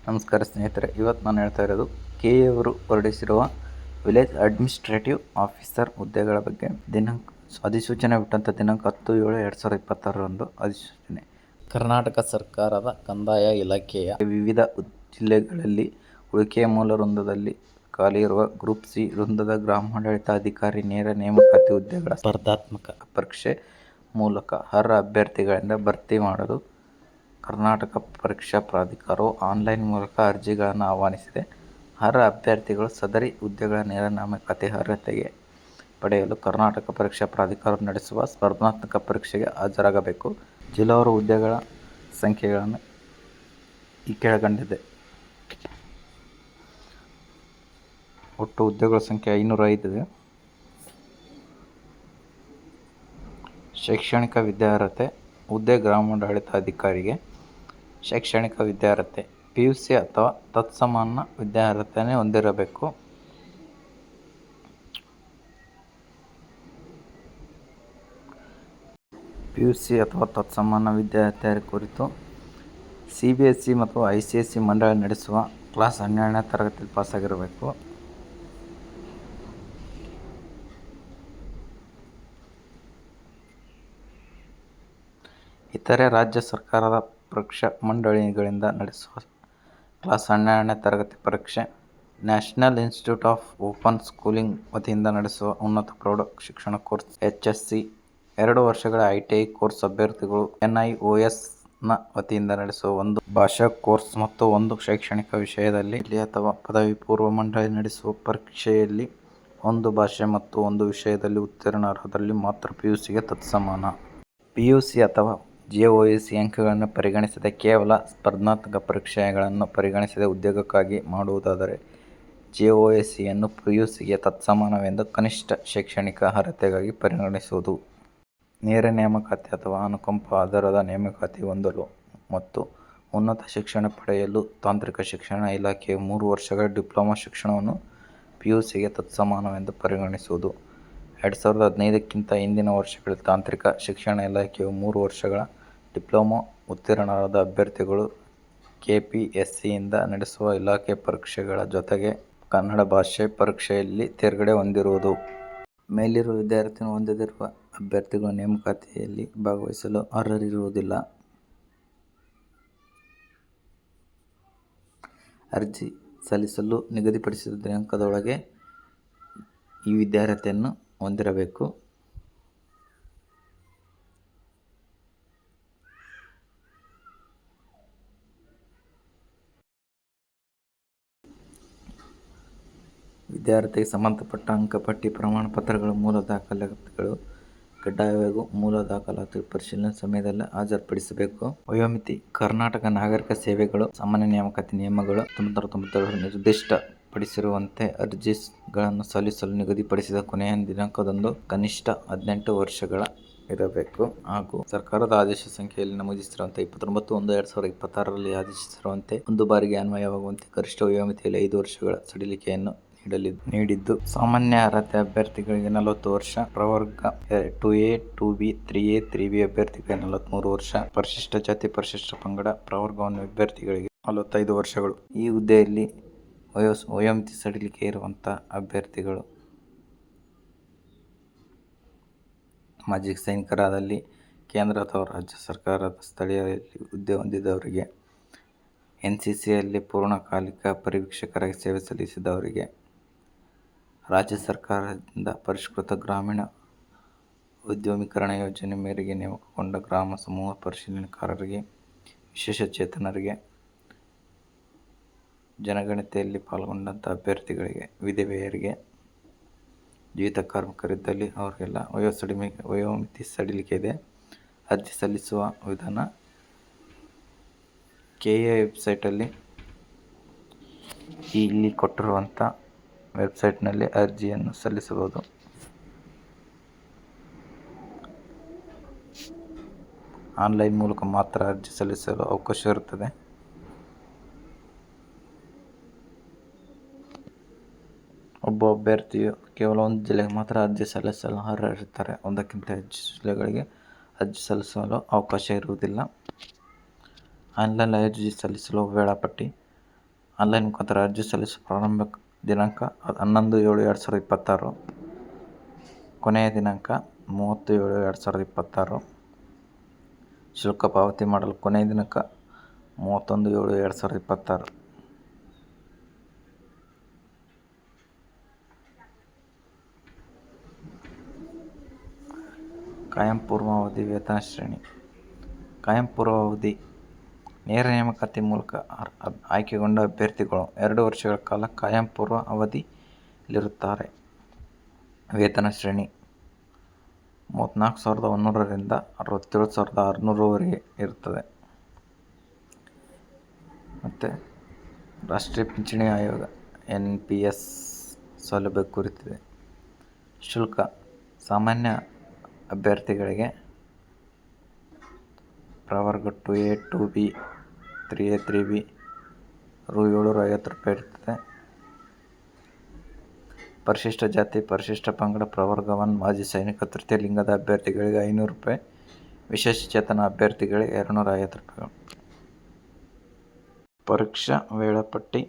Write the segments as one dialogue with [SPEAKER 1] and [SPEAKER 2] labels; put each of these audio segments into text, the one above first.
[SPEAKER 1] ನಮಸ್ಕಾರ ಸ್ನೇಹಿತರೆ, ಇವತ್ತು ನಾನು ಹೇಳ್ತಾ ಇರೋದು ಕೆ ಎ ಅವರು ಹೊರಡಿಸಿರುವ ವಿಲೇಜ್ ಅಡ್ಮಿನಿಸ್ಟ್ರೇಟಿವ್ ಆಫೀಸರ್ ಹುದ್ದೆಗಳ ಬಗ್ಗೆ. ಅಧಿಸೂಚನೆ ಬಿಟ್ಟಂಥ ದಿನಾಂಕ 10/7/2026 ಅಧಿಸೂಚನೆ.
[SPEAKER 2] ಕರ್ನಾಟಕ ಸರ್ಕಾರದ ಕಂದಾಯ ಇಲಾಖೆಯ
[SPEAKER 1] ವಿವಿಧ ಜಿಲ್ಲೆಗಳಲ್ಲಿ ಉಳಿಕೆಯ ಮೂಲ ವೃಂದದಲ್ಲಿ ಖಾಲಿ ಇರುವ ಗ್ರೂಪ್ ಸಿ ವೃಂದದ ಗ್ರಾಮಾಡಳಿತಾಧಿಕಾರಿ ನೇರ ನೇಮಕಾತಿ ಹುದ್ದೆಗಳ
[SPEAKER 2] ಸ್ಪರ್ಧಾತ್ಮಕ
[SPEAKER 1] ಪರೀಕ್ಷೆ ಮೂಲಕ ಅರ್ಹ ಅಭ್ಯರ್ಥಿಗಳಿಂದ ಭರ್ತಿ ಮಾಡಲು ಕರ್ನಾಟಕ ಪರೀಕ್ಷಾ ಪ್ರಾಧಿಕಾರವು ಆನ್ಲೈನ್ ಮೂಲಕ ಅರ್ಜಿಗಳನ್ನು ಆಹ್ವಾನಿಸಿದೆ. ಅರ್ಹ ಅಭ್ಯರ್ಥಿಗಳು ಸದರಿ ಹುದ್ದೆಗಳ ನೇರ ನೇಮಕಾತಿ ಅರ್ಹತೆಗೆ ಪಡೆಯಲು ಕರ್ನಾಟಕ ಪರೀಕ್ಷಾ ಪ್ರಾಧಿಕಾರ ನಡೆಸುವ ಸ್ಪರ್ಧಾತ್ಮಕ ಪರೀಕ್ಷೆಗೆ ಹಾಜರಾಗಬೇಕು. ಜಿಲ್ಲಾವಾರು ಹುದ್ದೆಗಳ ಸಂಖ್ಯೆಗಳನ್ನು ಈ ಕೆಳಕಂಡಿದೆ. ಒಟ್ಟು ಹುದ್ದೆಗಳ ಸಂಖ್ಯೆ 505 ಇದೆ. ಶೈಕ್ಷಣಿಕ ವಿದ್ಯಾರ್ಹತೆ ಹುದ್ದೆ ಗ್ರಾಮಾಡಳಿತಾಧಿಕಾರಿಗೆ ಶೈಕ್ಷಣಿಕ ವಿದ್ಯಾರ್ಹತೆ PUC ಅಥವಾ ತತ್ಸಮಾನ ವಿದ್ಯಾರ್ಹತೆಯನ್ನು ಹೊಂದಿರಬೇಕು. PUC ಅಥವಾ ತತ್ಸಮಾನ ವಿದ್ಯಾರ್ಹತೆ ಕುರಿತು CBSE ಮತ್ತು ICSE ಮಂಡಳಿ ನಡೆಸುವ ಕ್ಲಾಸ್ 12ನೇ ತರಗತಿಯಲ್ಲಿ ಪಾಸಾಗಿರಬೇಕು. ಇತರೆ ರಾಜ್ಯ ಸರ್ಕಾರದ ಪರೀಕ್ಷಾ ಮಂಡಳಿಗಳಿಂದ ನಡೆಸುವ ಕ್ಲಾಸ್ 12ನೇ ತರಗತಿ ಪರೀಕ್ಷೆ, national institute of open schooling ವತಿಯಿಂದ ನಡೆಸುವ ಉನ್ನತ ಪ್ರೌಢ ಶಿಕ್ಷಣ ಕೋರ್ಸ್ HSC, 2 ವರ್ಷಗಳ ITI ಕೋರ್ಸ್ ಅಭ್ಯರ್ಥಿಗಳು NIOS-ನ ವತಿಯಿಂದ ನಡೆಸುವ ಒಂದು ಭಾಷಾ ಕೋರ್ಸ್ ಮತ್ತು ಒಂದು ಶೈಕ್ಷಣಿಕ ವಿಷಯದಲ್ಲಿ ಅಥವಾ ಪದವಿ ಪೂರ್ವ ಮಂಡಳಿ ನಡೆಸುವ ಪರೀಕ್ಷೆಯಲ್ಲಿ ಒಂದು ಭಾಷೆ ಮತ್ತು ಒಂದು ವಿಷಯದಲ್ಲಿ ಉತ್ತೀರ್ಣರಾದಲ್ಲಿ ಮಾತ್ರ PUCಗೆ ತತ್ಸಮಾನ. PUC ಅಥವಾ JOC ಅಂಕಗಳನ್ನು ಪರಿಗಣಿಸದೆ ಕೇವಲ ಸ್ಪರ್ಧಾತ್ಮಕ ಪರೀಕ್ಷೆಗಳನ್ನು ಪರಿಗಣಿಸದೆ ಉದ್ಯೋಗಕ್ಕಾಗಿ ಮಾಡುವುದಾದರೆ JOC-ಯನ್ನು PUCಗೆ ತತ್ಸಮಾನವೆಂದು ಕನಿಷ್ಠ ಶೈಕ್ಷಣಿಕ ಅರ್ಹತೆಗಾಗಿ ಪರಿಗಣಿಸುವುದು. ನೇರ ನೇಮಕಾತಿ ಅಥವಾ ಅನುಕಂಪ ಆಧಾರದ ನೇಮಕಾತಿ ಹೊಂದಲು ಮತ್ತು ಉನ್ನತ ಶಿಕ್ಷಣ ಪಡೆಯಲು ತಾಂತ್ರಿಕ ಶಿಕ್ಷಣ ಇಲಾಖೆಯು 3 ವರ್ಷಗಳ ಡಿಪ್ಲೊಮಾ ಶಿಕ್ಷಣವನ್ನು PUCಗೆ ತತ್ಸಮಾನವೆಂದು ಪರಿಗಣಿಸುವುದು. 2015ಕ್ಕಿಂತ ಹಿಂದಿನ ವರ್ಷಗಳಲ್ಲಿ ತಾಂತ್ರಿಕ ಶಿಕ್ಷಣ ಇಲಾಖೆಯು 3 ವರ್ಷಗಳ ಡಿಪ್ಲೊಮಾ ಉತ್ತೀರ್ಣರಾದ ಅಭ್ಯರ್ಥಿಗಳು KPSCಯಿಂದ ನಡೆಸುವ ಇಲಾಖೆ ಪರೀಕ್ಷೆಗಳ ಜೊತೆಗೆ ಕನ್ನಡ ಭಾಷೆ ಪರೀಕ್ಷೆಯಲ್ಲಿ ತೇರ್ಗಡೆ ಹೊಂದಿರುವುದು. ಮೇಲಿರುವ ವಿದ್ಯಾರ್ಹತೆಯನ್ನು ಹೊಂದದಿರುವ ಅಭ್ಯರ್ಥಿಗಳು ನೇಮಕಾತಿಯಲ್ಲಿ ಭಾಗವಹಿಸಲು ಅರ್ಹರಿರುವುದಿಲ್ಲ. ಅರ್ಜಿ ಸಲ್ಲಿಸಲು ನಿಗದಿಪಡಿಸಿದ ದಿನಾಂಕದೊಳಗೆ ಈ ವಿದ್ಯಾರ್ಹತೆಯನ್ನು ಹೊಂದಿರಬೇಕು. ವಿದ್ಯಾರ್ಥಿಗೆ ಸಂಬಂಧಪಟ್ಟ ಅಂಕಪಟ್ಟಿ, ಪ್ರಮಾಣ ಪತ್ರಗಳು, ಮೂಲ ದಾಖಲಾತಿಗಳು ಕಡ್ಡಾಯವಾಗಿ ಮೂಲ ದಾಖಲಾತಿ ಪರಿಶೀಲನೆ ಸಮಯದಲ್ಲಿ ಹಾಜರುಪಡಿಸಬೇಕು. ವಯೋಮಿತಿ ಕರ್ನಾಟಕ ನಾಗರಿಕ ಸೇವೆಗಳು ಸಾಮಾನ್ಯ ನೇಮಕಾತಿ ನಿಯಮಗಳು 1997 ನಿರ್ದಿಷ್ಟಪಡಿಸಿರುವಂತೆ ಅರ್ಜಿಗಳನ್ನು ಸಲ್ಲಿಸಲು ನಿಗದಿಪಡಿಸಿದ ಕೊನೆಯ ದಿನಾಂಕದಂದು ಕನಿಷ್ಠ 18 ವರ್ಷಗಳ ಇರಬೇಕು ಹಾಗೂ ಸರ್ಕಾರದ ಆದೇಶ ಸಂಖ್ಯೆಯಲ್ಲಿ ನಮೂದಿಸಿರುವಂತೆ 29/1/2026ರಲ್ಲಿ ಆದೇಶಿಸಿರುವಂತೆ ಒಂದು ಬಾರಿಗೆ ಅನ್ವಯವಾಗುವಂತೆ ಗರಿಷ್ಠ ವಯೋಮಿತಿಯಲ್ಲಿ 5 ವರ್ಷಗಳ ಸಡಿಲಿಕೆಯನ್ನು ನೀಡಿದ್ದು, ಸಾಮಾನ್ಯ ಅರ್ಹತೆ ಅಭ್ಯರ್ಥಿಗಳಿಗೆ 40 ವರ್ಷ, ಪ್ರವರ್ಗ 2A, 2B, 3A, 3B ಅಭ್ಯರ್ಥಿಗಳಿಗೆ 43 ವರ್ಷ, ಪರಿಶಿಷ್ಟ ಜಾತಿ ಪರಿಶಿಷ್ಟ ಪಂಗಡ ಪ್ರವರ್ಗ 1 ಅಭ್ಯರ್ಥಿಗಳಿಗೆ 45 ವರ್ಷಗಳು. ಈ ಹುದ್ದೆಯಲ್ಲಿ ವಯೋಮಿತಿ ಸಡಿಲಿಕೆ ಇರುವಂಥ ಅಭ್ಯರ್ಥಿಗಳು ಮಾಜಿ ಸೈನಿಕರಾದಲ್ಲಿ, ಕೇಂದ್ರ ಅಥವಾ ರಾಜ್ಯ ಸರ್ಕಾರದ ಸ್ಥಳೀಯರಲ್ಲಿ ಹುದ್ದೆ ಹೊಂದಿದವರಿಗೆ, NCCಯಲ್ಲಿ ಪೂರ್ಣಕಾಲಿಕ ಪರಿವೀಕ್ಷಕರಾಗಿ ಸೇವೆ ಸಲ್ಲಿಸಿದವರಿಗೆ, ರಾಜ್ಯ ಸರ್ಕಾರದಿಂದ ಪರಿಷ್ಕೃತ ಗ್ರಾಮೀಣ ಉದ್ಯಮೀಕರಣ ಯೋಜನೆ ಮೇರೆಗೆ ನೇಮಕಗೊಂಡ ಗ್ರಾಮ ಸಮೂಹ ಪರಿಶೀಲನೆಕಾರರಿಗೆ, ವಿಶೇಷಚೇತನರಿಗೆ, ಜನಗಣತಿಯಲ್ಲಿ ಪಾಲ್ಗೊಂಡಂಥ ಅಭ್ಯರ್ಥಿಗಳಿಗೆ, ವಿಧವೆಯರಿಗೆ, ಜೀವಿತ ಕಾರ್ಮಿಕರಿದ್ದಲ್ಲಿ ಅವರಿಗೆಲ್ಲ ವಯೋಮಿತಿ ಸಡಿಲಿಕೆ ಇದೆ. ಅರ್ಜಿ ಸಲ್ಲಿಸುವ ವಿಧಾನ KA ವೆಬ್ಸೈಟಲ್ಲಿ ಇಲ್ಲಿ ಕೊಟ್ಟಿರುವಂಥ ವೆಬ್ಸೈಟ್ನಲ್ಲಿ ಅರ್ಜಿಯನ್ನು ಸಲ್ಲಿಸಬಹುದು. ಆನ್ಲೈನ್ ಮೂಲಕ ಮಾತ್ರ ಅರ್ಜಿ ಸಲ್ಲಿಸಲು ಅವಕಾಶ ಇರುತ್ತದೆ. ಒಬ್ಬ ಅಭ್ಯರ್ಥಿಯು ಕೇವಲ ಒಂದು ಜಿಲ್ಲೆಗೆ ಮಾತ್ರ ಅರ್ಜಿ ಸಲ್ಲಿಸಲು ಅರ್ಹರಿರ್ತಾರೆ. ಒಂದಕ್ಕಿಂತ ಹೆಚ್ಚು ಜಿಲ್ಲೆಗಳಿಗೆ ಅರ್ಜಿ ಸಲ್ಲಿಸಲು ಅವಕಾಶ ಇರುವುದಿಲ್ಲ. ಆನ್ಲೈನ್ ಅರ್ಜಿ ಸಲ್ಲಿಸಲು ವೇಳಾಪಟ್ಟಿ ಆನ್ಲೈನ್ ಮುಖಾಂತರ ಅರ್ಜಿ ಸಲ್ಲಿಸುವ ಪ್ರಾರಂಭ ದಿನಾಂಕ 11/7/2026. ಕೊನೆಯ ದಿನಾಂಕ 30/7/2026. ಶುಲ್ಕ ಪಾವತಿ ಮಾಡಲು ಕೊನೆಯ ದಿನಾಂಕ 31/7/2026. ಕಾಯಂ ಪೂರ್ವಾವಧಿ ವೇತನ ಶ್ರೇಣಿ. ಕಾಯಂ ಪೂರ್ವಾವಧಿ ನೇರ ನೇಮಕಾತಿ ಮೂಲಕ ಆಯ್ಕೆಗೊಂಡ ಅಭ್ಯರ್ಥಿಗಳು 2 ವರ್ಷಗಳ ಕಾಲ ಕಾಯಂ ಪೂರ್ವ ಅವಧಿಯಲ್ಲಿರುತ್ತಾರೆ. ವೇತನ ಶ್ರೇಣಿ 34,100 ರಿಂದ 67,600 ವರೆಗೆ ಇರುತ್ತದೆ. ಮತ್ತು ರಾಷ್ಟ್ರೀಯ ಪಿಂಚಣಿ ಆಯೋಗ NPS ಸೌಲಭ್ಯ ಕುರಿತಿದೆ. ಶುಲ್ಕ ಸಾಮಾನ್ಯ ಅಭ್ಯರ್ಥಿಗಳಿಗೆ ಪ್ರವರ್ಗ 2A 2B 3A 3B ರೂ. 750 ಇರುತ್ತದೆ. ಪರಿಶಿಷ್ಟ ಜಾತಿ ಪರಿಶಿಷ್ಟ ಪಂಗಡ ಪ್ರವರ್ಗ 1 ಮಾಜಿ ಸೈನಿಕ ತೃತೀಯ ಲಿಂಗದ ಅಭ್ಯರ್ಥಿಗಳಿಗೆ 500 ರೂಪಾಯಿ, ವಿಶೇಷಚೇತನ ಅಭ್ಯರ್ಥಿಗಳಿಗೆ 250 ರೂಪಾಯಿಗಳು. ಪರೀಕ್ಷಾ ವೇಳಾಪಟ್ಟಿ.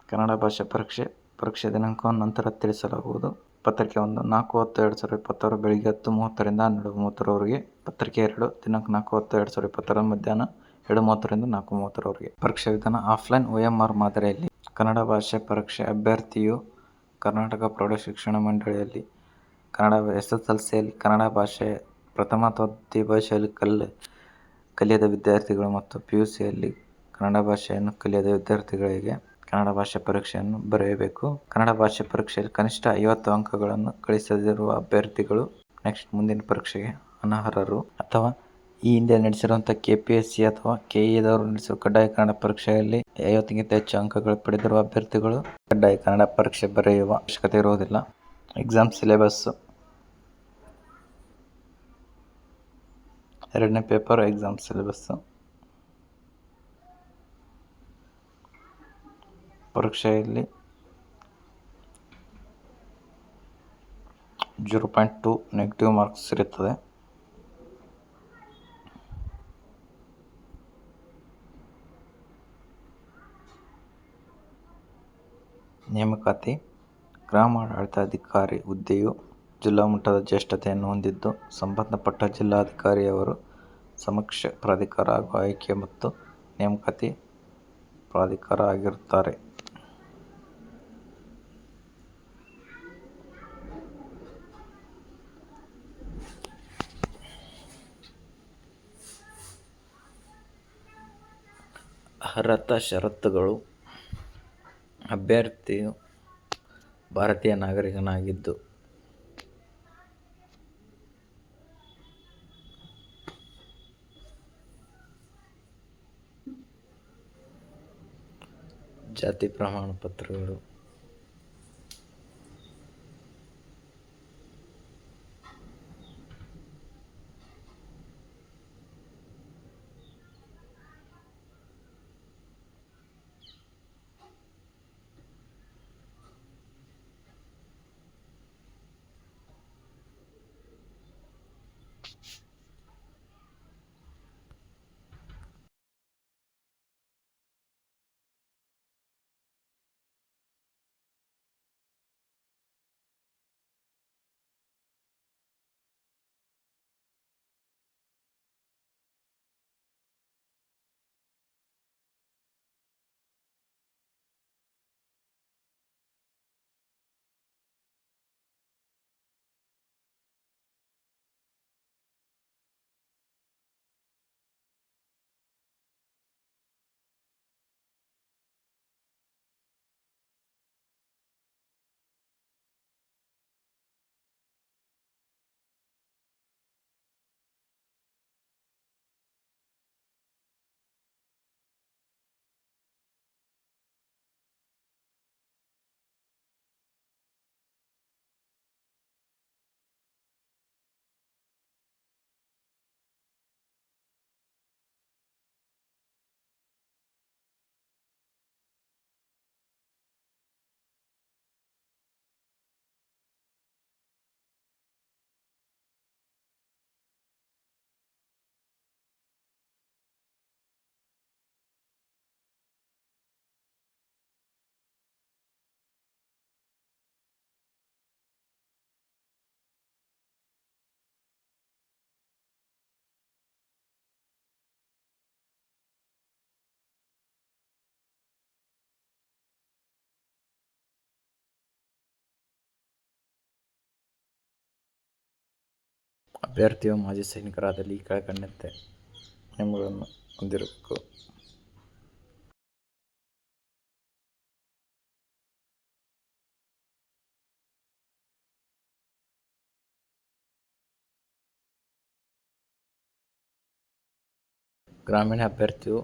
[SPEAKER 1] ಕನ್ನಡ ಭಾಷೆ ಪರೀಕ್ಷೆ ದಿನಾಂಕವನ್ನು ನಂತರ ತಿಳಿಸಲಾಗುವುದು. ಪತ್ರಿಕೆ 1 4/10/2026 ಬೆಳಿಗ್ಗೆ 10:30 ರಿಂದ 12:30 ರವರೆಗೆ. ಪತ್ರಿಕೆ 2 ದಿನಾಂಕ 4/10/2026 ಮಧ್ಯಾಹ್ನ 2:30 ರಿಂದ 4:30 ರವರೆಗೆ. ಪರೀಕ್ಷಾ ವಿಧಾನ ಆಫ್ಲೈನ್ OMR ಮಾದರಿಯಲ್ಲಿ. ಕನ್ನಡ ಭಾಷೆ ಪರೀಕ್ಷೆ ಅಭ್ಯರ್ಥಿಯು ಕರ್ನಾಟಕ ಪ್ರೌಢಶಿಕ್ಷಣ ಮಂಡಳಿಯಲ್ಲಿ ಕನ್ನಡ SSLCಯಲ್ಲಿ ಕನ್ನಡ ಭಾಷೆ ಪ್ರಥಮ ಅಥವಾ ದ್ವಿತೀಯ ಭಾಷೆಯಲ್ಲಿ ಕಲಿಯದ ವಿದ್ಯಾರ್ಥಿಗಳು ಮತ್ತು PUCಯಲ್ಲಿ ಕನ್ನಡ ಭಾಷೆಯನ್ನು ಕಲಿಯದ ವಿದ್ಯಾರ್ಥಿಗಳಿಗೆ ಕನ್ನಡ ಭಾಷೆ ಪರೀಕ್ಷೆಯನ್ನು ಬರೆಯಬೇಕು. ಕನ್ನಡ ಭಾಷೆ ಪರೀಕ್ಷೆಯಲ್ಲಿ ಕನಿಷ್ಠ 50 ಅಂಕಗಳನ್ನು ಗಳಿಸದಿರುವ ಅಭ್ಯರ್ಥಿಗಳು ಮುಂದಿನ ಪರೀಕ್ಷೆಗೆ ಅನರ್ಹರು. ಅಥವಾ ಈ ಹಿಂದೆ ನಡೆಸಿರುವಂಥ KPSC ಅಥವಾ KE ದವರು ನಡೆಸಿರುವ ಕಡ್ಡಾಯ ಕನ್ನಡ ಪರೀಕ್ಷೆಯಲ್ಲಿ 50ಕ್ಕಿಂತ ಹೆಚ್ಚು ಅಂಕಗಳು ಪಡೆದಿರುವ ಅಭ್ಯರ್ಥಿಗಳು ಕಡ್ಡಾಯ ಕನ್ನಡ ಪರೀಕ್ಷೆ ಬರೆಯುವ ಅವಶ್ಯಕತೆ ಇರುವುದಿಲ್ಲ. Exam syllabus. 2ನೇ ಪೇಪರ್ ಎಕ್ಸಾಮ್ ಸಿಲೆಬಸ್ಸು. ಪರೀಕ್ಷೆಯಲ್ಲಿ 0.2 ನೆಗೆಟಿವ್ ಮಾರ್ಕ್ಸ್ ಇರುತ್ತದೆ. ನೇಮಕಾತಿ. ಗ್ರಾಮಾಡಳಿತಾಧಿಕಾರಿ ಹುದ್ದೆಯು ಜಿಲ್ಲಾ ಮಟ್ಟದ ಜ್ಯೇಷ್ಠತೆಯನ್ನು ಹೊಂದಿದ್ದು, ಸಂಬಂಧಪಟ್ಟ ಜಿಲ್ಲಾಧಿಕಾರಿಯವರ ಸಮಕಕ್ಷ ಪ್ರಾಧಿಕಾರ ಹಾಗೂ ಆಯ್ಕೆ ಮತ್ತು ನೇಮಕಾತಿ ಪ್ರಾಧಿಕಾರ ಆಗಿರುತ್ತಾರೆ. ಅರ್ಹತಾ ಷರತ್ತುಗಳು. ಅಭ್ಯರ್ಥಿಯು ಭಾರತೀಯ ನಾಗರಿಕನಾಗಿದ್ದು, ಜಾತಿ ಪ್ರಮಾಣ ಪತ್ರಗಳು ಅಭ್ಯರ್ಥಿಯು ಮಾಜಿ ಸೈನಿಕರಾದಲ್ಲಿ ಈ ಕೆಳಕಂಡಂತೆ ನಿಯಮಗಳನ್ನು ಹೊಂದಿರಬೇಕು. ಗ್ರಾಮೀಣ ಅಭ್ಯರ್ಥಿಯು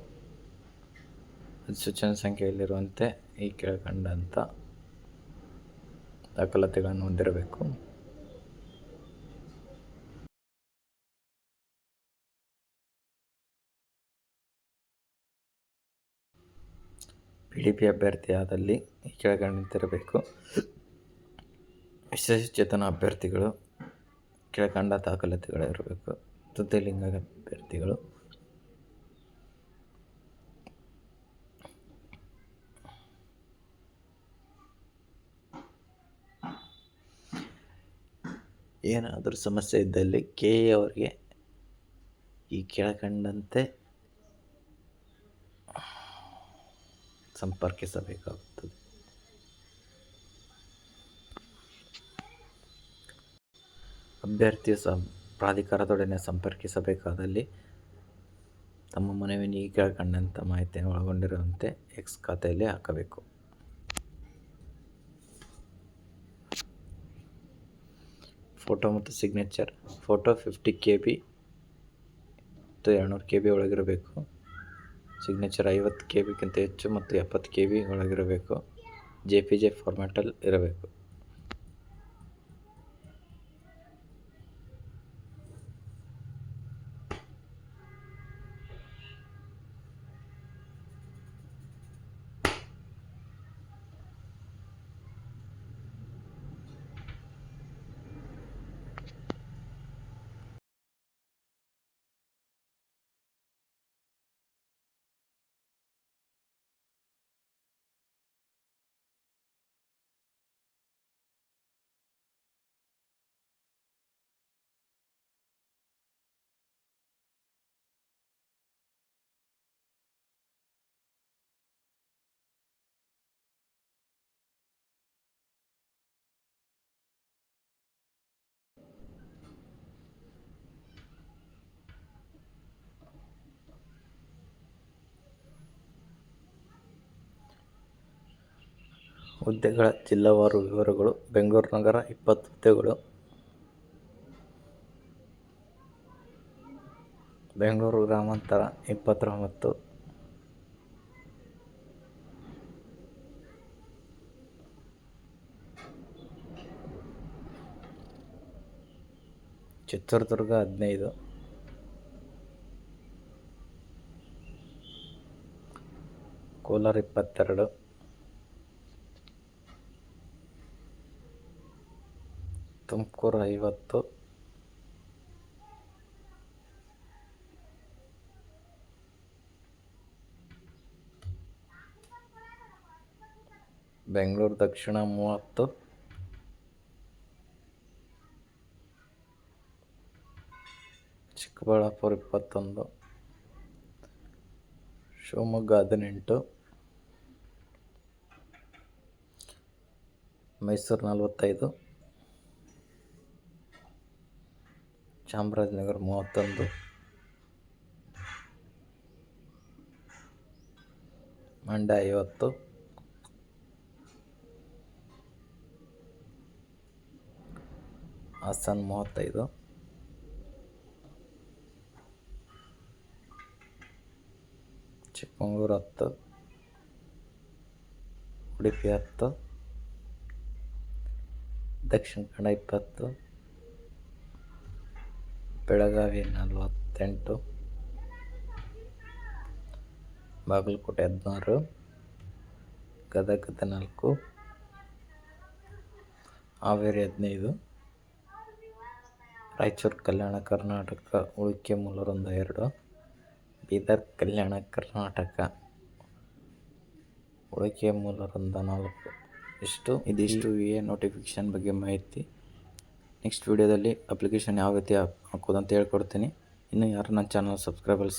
[SPEAKER 1] ಅಧಿಸೂಚನೆ ಸಂಖ್ಯೆಯಲ್ಲಿರುವಂತೆ ಈ ಕೆಳಕಂಡಂಥ ದಾಖಲಾತಿಗಳನ್ನು ಹೊಂದಿರಬೇಕು. PDP ಅಭ್ಯರ್ಥಿಯಾದಲ್ಲಿ ಈ ಕೆಳಕಂಡಂತಿರಬೇಕು. ವಿಶೇಷಚೇತನ ಅಭ್ಯರ್ಥಿಗಳು ಕೆಳಕಂಡ ದಾಖಲಾತಿಗಳಿರಬೇಕು. ತೃತೀಯ ಲಿಂಗ ಅಭ್ಯರ್ಥಿಗಳು ಏನಾದರೂ ಸಮಸ್ಯೆ ಇದ್ದಲ್ಲಿ KA ಅವರಿಗೆ ಈ ಕೆಳಕಂಡಂತೆ ಸಂಪರ್ಕಿಸಬೇಕಾಗುತ್ತದೆ. ಅಭ್ಯರ್ಥಿಯು ಪ್ರಾಧಿಕಾರದೊಡನೆ ಸಂಪರ್ಕಿಸಬೇಕಾದಲ್ಲಿ ತಮ್ಮ ಮನವಿಯನ್ನು ಈ ಕೆಳಕಂಡಂಥ ಮಾಹಿತಿಯನ್ನು ಒಳಗೊಂಡಿರುವಂತೆ X ಖಾತೆಯಲ್ಲಿ ಹಾಕಬೇಕು. ಫೋಟೋ ಮತ್ತು ಸಿಗ್ನೇಚರ್. ಫೋಟೋ 50 KB ಮತ್ತು 200 KB ಒಳಗಿರಬೇಕು. ಸಿಗ್ನೇಚರ್ 50 KBಗಿಂತ ಹೆಚ್ಚು ಮತ್ತು 70 KB ಒಳಗಿರಬೇಕು. JPG ಫಾರ್ಮ್ಯಾಟಲ್ಲಿ ಇರಬೇಕು. ಹುದ್ದೆಗಳ ಜಿಲ್ಲಾವಾರು ವಿವರಗಳು. ಬೆಂಗಳೂರು ನಗರ 20 ಹುದ್ದೆಗಳು. ಬೆಂಗಳೂರು ಗ್ರಾಮಾಂತರ 29. ಚಿತ್ರದುರ್ಗ 15. ಕೋಲಾರ 22. ತುಮಕೂರು 50. ಬೆಂಗಳೂರು ದಕ್ಷಿಣ 30. ಚಿಕ್ಕಬಳ್ಳಾಪುರ 21. ಶಿವಮೊಗ್ಗ 18. ಮೈಸೂರು 45. ಚಾಮರಾಜನಗರ 31. ಮಂಡ್ಯ 50. ಹಾಸನ 35. ಚಿಕ್ಕಮಗಳೂರು 10. ಉಡುಪಿ 10. ದಕ್ಷಿಣ ಕನ್ನಡ 20. ಬೆಳಗಾವಿ 48. ಬಾಗಲಕೋಟೆ 16. ಗದಗ 14. ಹಾವೇರಿ 15. ರಾಯಚೂರು ಕಲ್ಯಾಣ ಕರ್ನಾಟಕ ಉಳಿಕೆ ಮೂಲವೃಂದ 2. ಬೀದರ್ ಕಲ್ಯಾಣ ಕರ್ನಾಟಕ ಉಳಿಕೆ ಮೂಲವೃಂದ 4. ಇದಿಷ್ಟು VA ನೋಟಿಫಿಕೇಷನ್ ಬಗ್ಗೆ ಮಾಹಿತಿ. ನೆಕ್ಸ್ಟ್ ವಿಡಿಯೋದಲ್ಲಿ ಅಪ್ಲಿಕೇಶನ್ ಯಾವ ರೀತಿ ಹಾಕೋದು ಅಂತ ಹೇಳ್ಕೊಡ್ತೀನಿ. ಇನ್ನೂ ಯಾರು ನನ್ನ ಚಾನಲ್ ಸಬ್ಸ್ಕ್ರೈಬ್ ಆಗಿ